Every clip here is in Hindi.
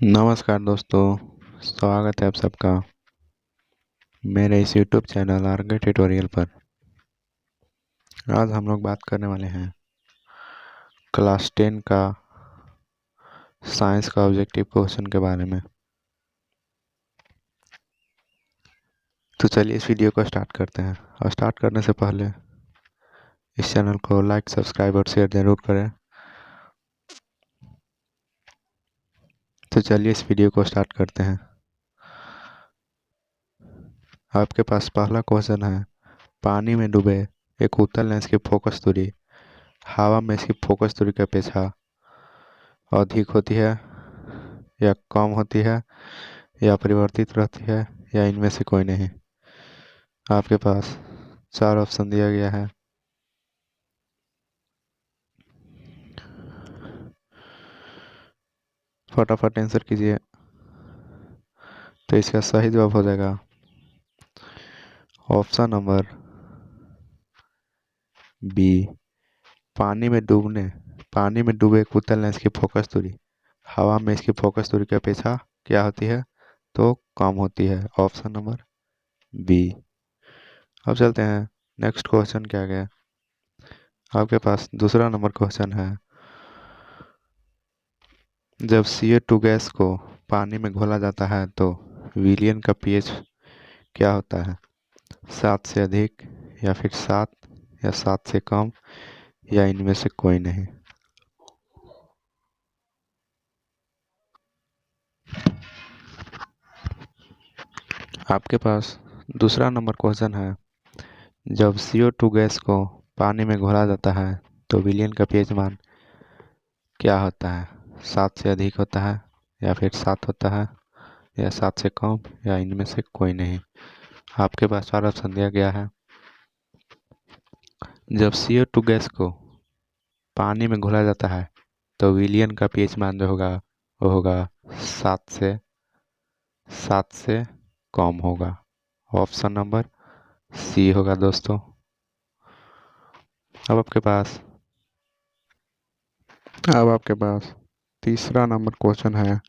नमस्कार दोस्तों, स्वागत है आप सबका मेरे इस YouTube चैनल आर्गे ट्यूटोरियल पर। आज हम लोग बात करने वाले हैं क्लास 10 का साइंस का ऑब्जेक्टिव क्वेश्चन के बारे में। तो चलिए इस वीडियो को स्टार्ट करते हैं। और स्टार्ट करने से पहले इस चैनल को लाइक, सब्सक्राइब और शेयर ज़रूर करें। तो चलिए इस वीडियो को स्टार्ट करते हैं। आपके पास पहला क्वेश्चन है, पानी में डूबे एक उत्तल लेंस की फोकस दूरी हवा में इसकी फोकस दूरी की अपेक्षा अधिक होती है या कम होती है या परिवर्तित रहती है या इनमें से कोई नहीं। आपके पास 4 ऑप्शन दिया गया है। फटाफट आंसर कीजिए। तो इसका सही जवाब हो जाएगा ऑप्शन नंबर बी। पानी में डूबे एक उत्तल लेंस की फोकस दूरी हवा में इसकी फोकस दूरी की अपेक्षा क्या होती है, तो कम होती है। Option number B. अब चलते हैं नेक्स्ट क्वेश्चन क्या गया। आपके पास दूसरा नंबर क्वेश्चन है, जब CO2 गैस को पानी में घोला जाता है तो विलियन का पीएच क्या होता है, 7 से अधिक या फिर 7 या 7 से कम या इनमें से कोई नहीं। आपके पास दूसरा नंबर क्वेश्चन है, जब CO2 गैस को पानी में घोला जाता है तो विलियन का पीएच मान क्या होता है, 7 से अधिक होता है या फिर 7 होता है या 7 से कम या इनमें से कोई नहीं। आपके पास 4 ऑप्शन दिया गया है। जब CO2 गैस को पानी में घोला जाता है तो विलियन का पीएच मान जो होगा वो होगा 7 से कम होगा। ऑप्शन नंबर सी होगा दोस्तों। अब आपके पास तीसरा नंबर क्वेश्चन है,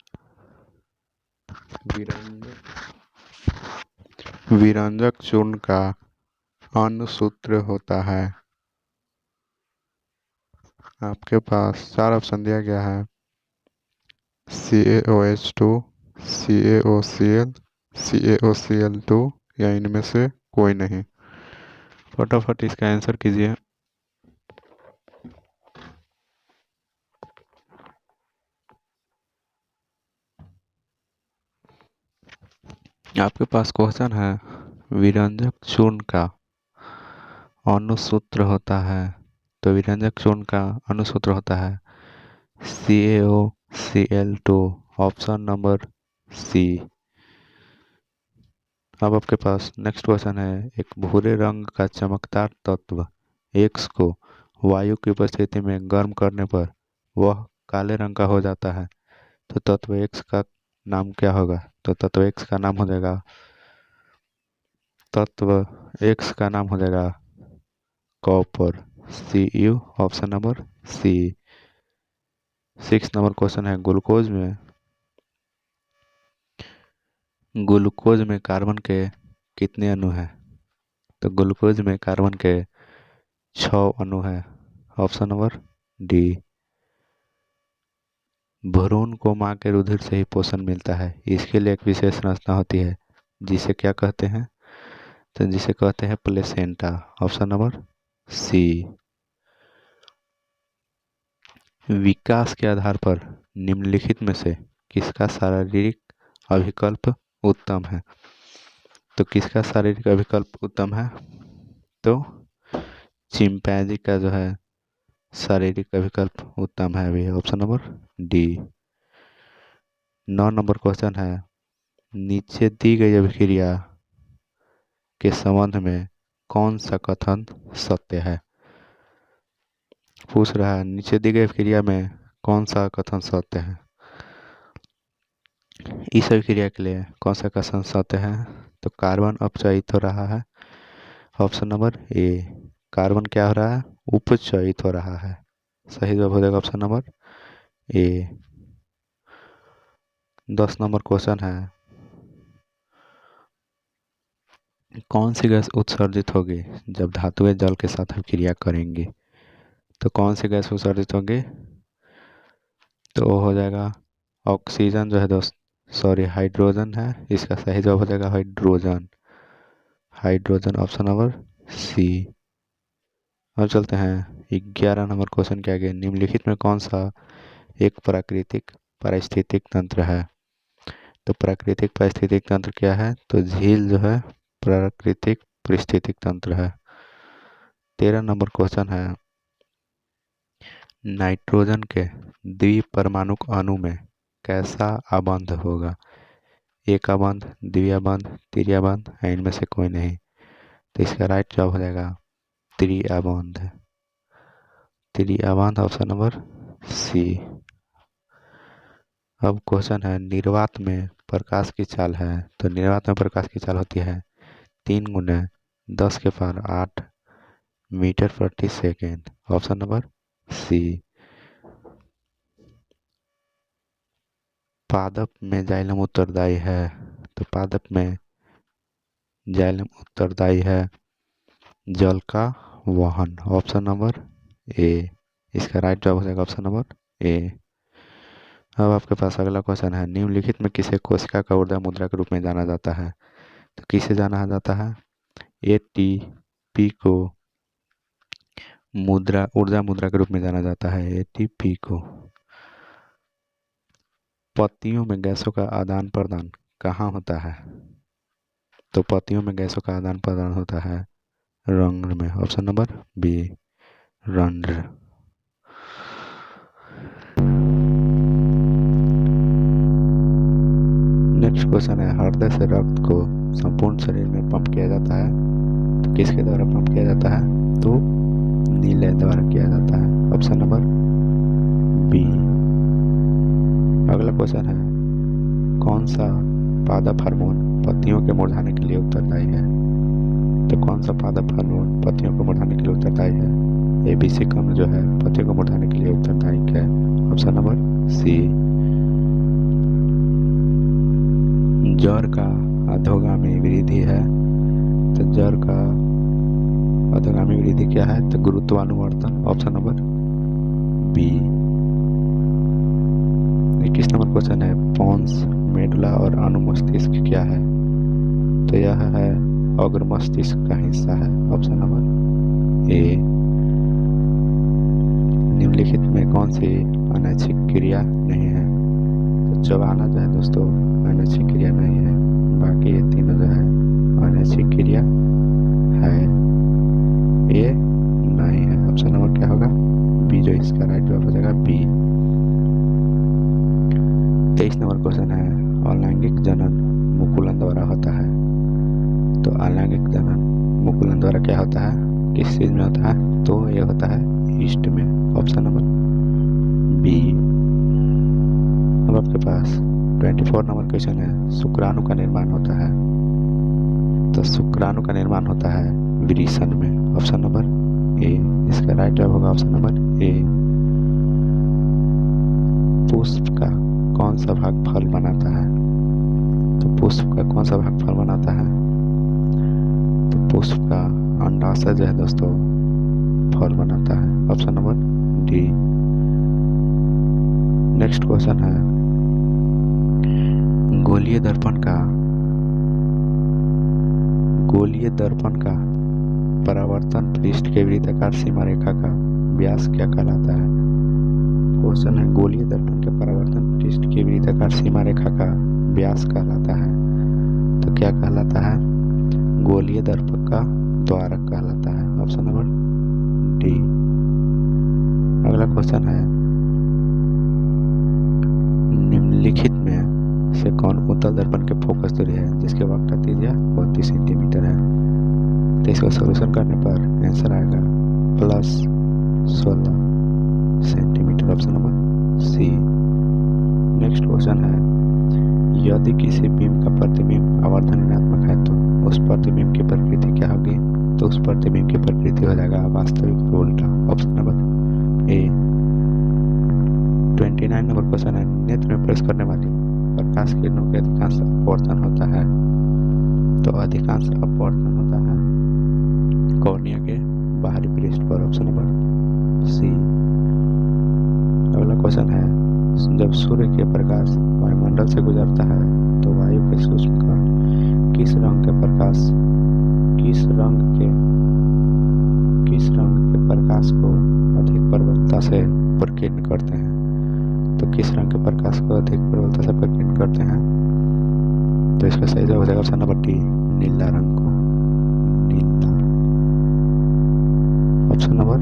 विरंजक चूर्ण का अनुसूत्र होता है। आपके पास 4 ऑप्शन दिया गया है, CaOH2, CaOCl, CaOCl2 या इनमें से कोई नहीं। फटाफट इसका आंसर कीजिए। आपके पास क्वेश्चन है, विरंजक चूर्ण का अनुसूत्र होता है। तो विरंजक चूर्ण का अनुसूत्र होता है CaOCl2। Option number C. अब आपके पास नेक्स्ट क्वेश्चन है, एक भूरे रंग का चमकदार तत्व X को वायु की उपस्थिति में गर्म करने पर वह काले रंग का हो जाता है, तो तत्व X का नाम क्या होगा। तो तत्व X का नाम हो जाएगा copper, Cu। Option number C. 6 number question है, ग्लूकोज में कार्बन के कितने अणु हैं। तो ग्लूकोज में कार्बन के 6 अणु हैं। Option number D. भ्रूण को मां के रुधिर से ही पोषण मिलता है, इसके लिए एक विशेष रचना होती है जिसे क्या कहते हैं, तो जिसे कहते हैं प्लेसेंटा। Option number C. विकास के आधार पर निम्नलिखित में से किसका शारीरिक अभिकल्प उत्तम है। तो किसका शारीरिक अभिकल्प उत्तम है, तो चिंपैंजी का जो है शारीरिक अभिकल्प उत्तम है अभी। Option number D. 9 number question है, नीचे दी गई अभिक्रिया के संबंध में कौन सा कथन सत्य है। पूछ रहा है नीचे दी गई अभिक्रिया में कौन सा कथन सत्य है। इस अभिक्रिया के लिए कौन सा कथन सत्य है, तो कार्बन अपचयित हो रहा है। Option number A. कार्बन क्या हो रहा है, उपचयित हो रहा है। सही जवाब हो जाएगा option number A. 10 number question है, कौन सी गैस उत्सर्जित होगी जब धातुएं जल के साथ अभिक्रिया करेंगी? तो कौन सी गैस उत्सर्जित होगी? तो वो हो जाएगा ऑक्सीजन जो है दोस्त, सॉरी हाइड्रोजन है, इसका सही जवाब हो जाएगा hydrogen. Hydrogen option number C. अब चलते हैं 11 नंबर क्वेश्चन के आगे। निम्नलिखित में कौन सा एक प्राकृतिक पारिस्थितिक तंत्र है? तो प्राकृतिक पारिस्थितिक तंत्र क्या है? तो झील जो है प्राकृतिक पारिस्थितिक तंत्र है। 13 नंबर क्वेश्चन है, नाइट्रोजन के द्विपरमाणुक अणु में कैसा आबंध होगा? एक आबंध, द्विआबंध, त्रिआबंध या इनमें से कोई नहीं? तो इसका राइट जवाब हो जाएगा त्रिआबंध। त्रिआबंध ऑप्शन नंबर सी। अब क्वेश्चन है, निर्वात में प्रकाश की चाल है। तो निर्वात में प्रकाश की चाल होती है 3 × 10⁸ मीटर प्रति सेकेंड। ऑप्शन नंबर सी। पादप में जाइलम उत्तरदायी है। तो पादप में जाइलम उत्तरदायी है जल का वहन। Option number A. इसका राइट जवाब हो जाएगा ऑप्शन नंबर ए। अब आपके पास अगला क्वेश्चन है, निम्नलिखित में किसे कोशिका का ऊर्जा मुद्रा के रूप में जाना जाता है? तो किसे जाना जाता है? एटीपी को ऊर्जा मुद्रा के रूप में जाना जाता है, एटीपी को। पत्तियों में गैसों का आदान प्रदान कहाँ होता है? तो पत्तियों में गैसों का आदान प्रदान होता है रंध्र में। ऑप्शन नंबर बी, रंध्र। नेक्स्ट क्वेश्चन है, हृदय से रक्त को संपूर्ण शरीर में पंप किया जाता है। तो किसके द्वारा पंप किया जाता है? तो नीले द्वारा किया जाता है। Option number B. अगला क्वेश्चन है, कौन सा पादप हार्मोन पत्तियों के मुरझाने के लिए उत्तरदायी है? तो कौन सा पादप हार्मोन पत्तियों को मुरझाने के लिए उत्तरदायी है? एबीसी कम जो है पत्तियों को मुरझाने के लिए उत्तरदायी है। Option number C. जड़ का अधोगामी वृद्धि है। तो जड़ का अधोगामी वृद्धि क्या है? तो गुरुत्वानुवर्तन। Option number B. 21 number question है, पोन्स, मेडुला और अनुमस्तिष्क क्या है? तो यह है अग्र मस्तिष्क का हिस्सा है। Option number A. निम्नलिखित में कौन सी अनैच्छिक क्रिया नहीं है? तो चबाना जो है दोस्तों अनैच्छिक क्रिया नहीं है, बाकी ये तीनों जो है अनैच्छिक क्रिया है। ये नहीं है। ऑप्शन नंबर क्या होगा? बी, जो इसका राइट जवाब हो जाएगा बी। 23 नंबर क्वेश्चन है, अलैंगिक जनन मुकुलन द्वारा होता है। तो अलैंगिक जनन मुकुलन द्वारा क्या होता है? किस चीज में होता है? तो ये होता है ईस्ट में। Option number B. अब आपके पास 24 नंबर क्वेश्चन है, शुक्राणु का निर्माण होता है। तो शुक्राणु का निर्माण होता है वृषण में। Option number A. इसका राइट जवाब होगा ऑप्शन नंबर ए। पुष्प का कौन सा भाग फल बनाता है? तो पुष्प का कौन सा भाग फल बनाता है? तो पुष्प का अंडाशय जो है दोस्तों फल बनाता है। Option number D. Next question है, गोलीय दर्पण का परावर्तन पृष्ठ के वृत्ताकार सीमा रेखा का व्यास क्या कहलाता है? क्वेश्चन है, गोलीय दर्पण के परावर्तन पृष्ठ की वृत्ताकार सीमा रेखा का व्यास कहलाता है। तो क्या कहलाता है? गोलीय दर्पण का द्वारक कहलाता है। Option number D. अगला क्वेश्चन है, निम्नलिखित में से कौन उत्तल दर्पण के फोकस दूरी है जिसके वक्र त्रिज्या 32 सेंटीमीटर है? तो इसका सॉल्यूशन करने पर आंसर आएगा +16 centimetre. Option number C. Next question है, यदि किसी बीम का प्रतिबिंब आवर्धन ऋणात्मक है तो उस प्रतिबिंब की प्रकृति क्या होगी? तो उस प्रतिबिंब की प्रकृति हो जाएगा वास्तविक और उल्टा। Option number A. 29 number question है, नेत्र में प्रवेश करने वाली प्रकाश किरणों के अधिकांश अपवर्तन होता है? तो अधिकांश अपवर्तन होता है कॉर्निया के बाहरी पृष्ठ पर। Option number C. अगला क्वेश्चन है, जब सूर्य के प्रकाश वायुमंडल से गुजरता है तो वायु के सूक्ष्म कण किस रंग के प्रकाश को अधिक प्रबलता से प्रकीर्ण करते हैं? तो किस रंग के प्रकाश को अधिक प्रबलता से प्रकीर्ण करते हैं? तो इसका सही जवाब हो जाएगा ऑप्शन नंबर डी, नीला रंग को। नीला, ऑप्शन नंबर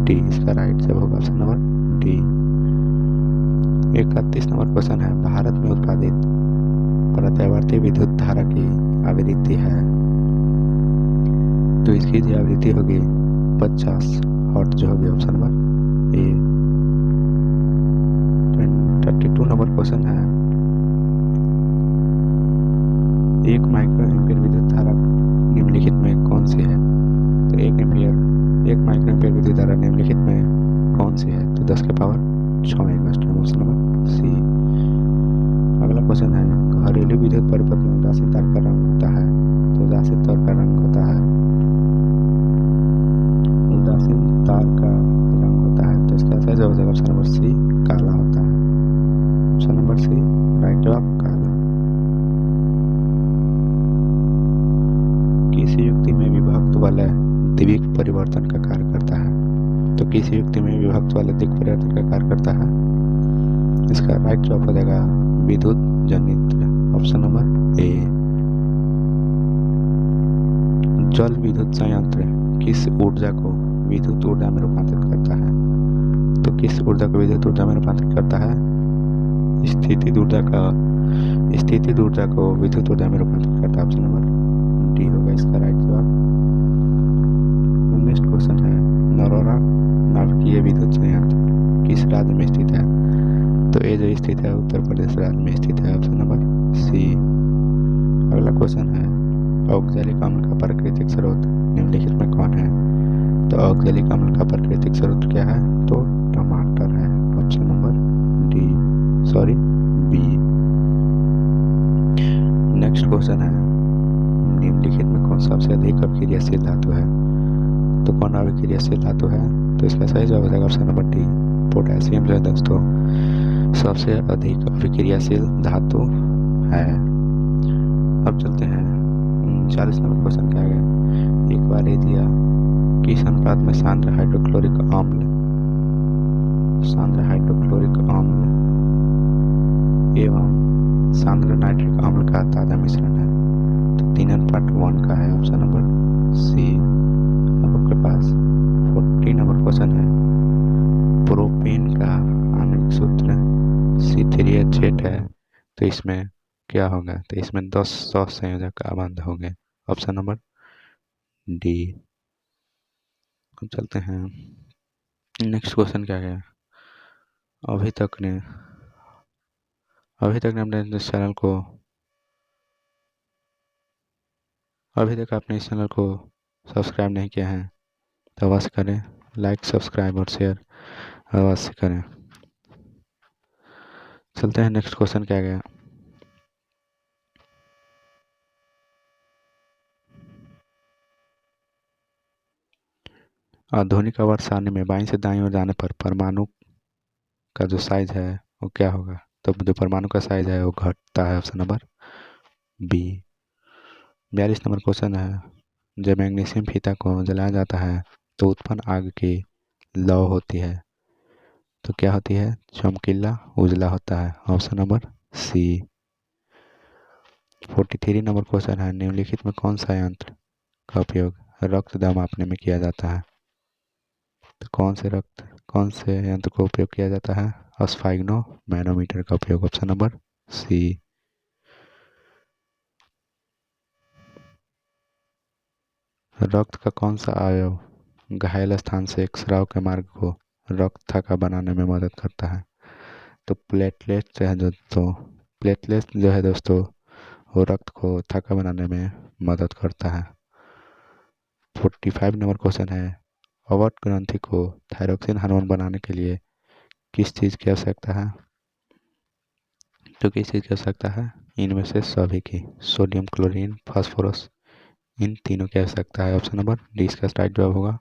डी इसका राइट जवाब होगा, option number D. 31 number question है, भारत में उत्पादित प्रत्यावर्ती विद्युत धारा की आवृत्ति है, तो इसकी जो आवृत्ति होगी 50 हर्ट्ज जो होगी। Option number A. 32 number question है, 1 माइक्रो एम्पीयर विद्युत धारा निम्नलिखित में कौन सी है? तो 1 माइक्रो एम्पीयर विद्युत धारा निम्नलिखित में कौन सी है? तो 10 के power 6 angstrom. Option number C. अगला क्वेश्चन है, घरेलू विद्युत परिपथ में उदासीन तार का रंग होता है, तो उदासीन तार का रंग होता है, उदासीन तार का रंग होता है, तो इसका सही जवाब हो जाएगा ऑप्शन नंबर सी, काला होता है। ऑप्शन नंबर सी राइट जवाब, काला। किस युक्ति में विभक्त वाला द्विक परिवर्तन का कार्य करता है? तो किस युक्ति में विभक्त वाला द्विक परिवर्तन का कार्य करता है? इसका राइट जवाब हो जाएगा विद्युत जनित्र। Option number A. जल विद्युत संयंत्र किस ऊर्जा को विद्युत ऊर्जा में रूपांतरित करता है? तो किस ऊर्जा को विद्युत ऊर्जा में रूपांतरित करता है? स्थितिज ऊर्जा को विद्युत ऊर्जा में रूपांतरित करता है। ऑप्शन नंबर डी होगा इसका राइट जवाब। नेक्स्ट क्वेश्चन है, नरोरा नाभिकीय विद्युत संयंत्र किस राज्य में स्थित है? तो ये जो स्थित है उत्तर प्रदेश राज्य में स्थित है। Option number C. अगला क्वेश्चन है, ऑक्जेलिक अम्ल का प्राकृतिक स्रोत निम्नलिखित में कौन है? तो ऑक्जेलिक अम्ल का प्राकृतिक स्रोत क्या है? तो टमाटर है। Option number B. Next question है, निम्नलिखित में कौन सबसे अधिक अभिक्रियाशील धातु है? तो कौन अभिक्रियाशील धातु है? तो इसका सही जवाब हो जाएगा ऑप्शन नंबर डी, पोटेशियम जो है दोस्तों सबसे अधिक अभिक्रियाशील धातु है। अब चलते हैं 40 नंबर क्वेश्चन क्या है, एक बार ये दिया, किस अनुपात में सांद्र हाइड्रोक्लोरिक अम्ल एवं सांद्र नाइट्रिक अम्ल का ताजा मिश्रण है? तो 3:1 का है। Option number C. अब आपके पास 40 नंबर क्वेश्चन है, प्रोपेन का आणविक सूत्र C3H8 है, तो इसमें क्या होगा? तो इसमें 10 सहसंयोजक आबंध होंगे। Option number D. अब चलते हैं नेक्स्ट क्वेश्चन क्या है, अभी तक आपने इस चैनल को सब्सक्राइब नहीं किया है तो अवश्य करें, लाइक सब्सक्राइब और शेयर अवश्य करें। चलते हैं नेक्स्ट क्वेश्चन क्या गया, आधुनिक आवर्त सारणी में बाईं से दाईं ओर जाने पर परमाणु का जो साइज है वो क्या होगा? तो जो परमाणु का साइज है वो घटता है। Option number B. 42 number question है, जब मैग्नीशियम फीता को जलाया जाता है तो उत्पन्न आग की लौ होती है, तो क्या होती है? चमकीला उजला होता है। Option number C. 43 number question है, निम्नलिखित में कौन सा यंत्र का उपयोग रक्त दबाव मापने में किया जाता है? तो कौन से यंत्र का उपयोग किया जाता है? स्फाइग्नो मैनोमीटर का उपयोग। Option number C. रक्त का कौन सा अवयव घायल स्थान से एक स्राव के मार्ग को रक्त थक्का बनाने में मदद करता है? तो प्लेटलेट जो है दोस्तों वो रक्त को थक्का बनाने में मदद करता है। 45 नंबर क्वेश्चन है, अवट ग्रंथि को थायरोक्सिन हार्मोन बनाने के लिए किस चीज़ की आवश्यकता है? तो किस चीज़ की आवश्यकता है? इनमें से सभी की, सोडियम, क्लोरीन, फास्फोरस, इन तीनों की आवश्यकता है। ऑप्शन नंबर डी इसका राइट जवाब होगा।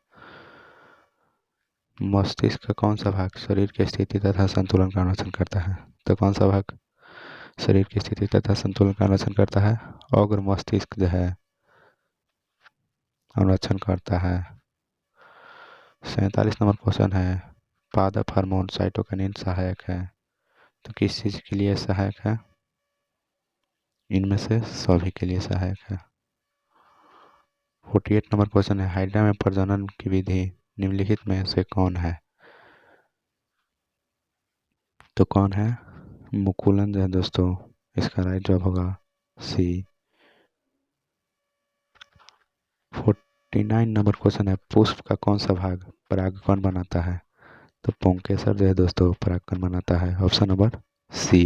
मस्तिष्क का कौन सा भाग शरीर की स्थिति तथा संतुलन का अनुसरण करता है? तो कौन सा भाग शरीर की स्थिति तथा संतुलन का अनुसरण करता है? अग्र मस्तिष्क जो है अनुरक्षण करता है। 47 नंबर क्वेश्चन है, पादप हार्मोन साइटोकिनिन सहायक है, तो किस चीज़ के लिए सहायक है? इनमें से सभी के लिए सहायक है। 48 नंबर क्वेश्चन है, हाइड्रा में प्रजनन की विधि निम्नलिखित में से कौन है? तो कौन है? मुकुलन जो है दोस्तों, इसका राइट जवाब होगा सी। 49 नंबर क्वेश्चन है, पुष्प का कौन सा भाग परागकण बनाता है? तो पुंकेसर जो है दोस्तों परागकण बनाता है। Option number C.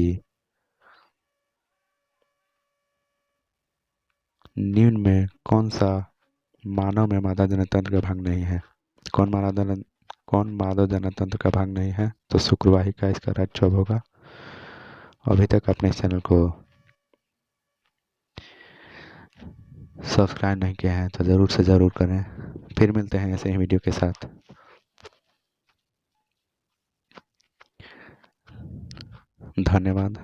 निम्न में कौन सा मानव में मादा जनतंत्र का भाग नहीं है? कौन मानव जनतंत्र का भाग नहीं है? तो शुक्रवाही का इसका राइट जवाब होगा। अभी तक अपने इस चैनल को सब्सक्राइब नहीं किया है तो ज़रूर से ज़रूर करें। फिर मिलते हैं ऐसे ही वीडियो के साथ। धन्यवाद।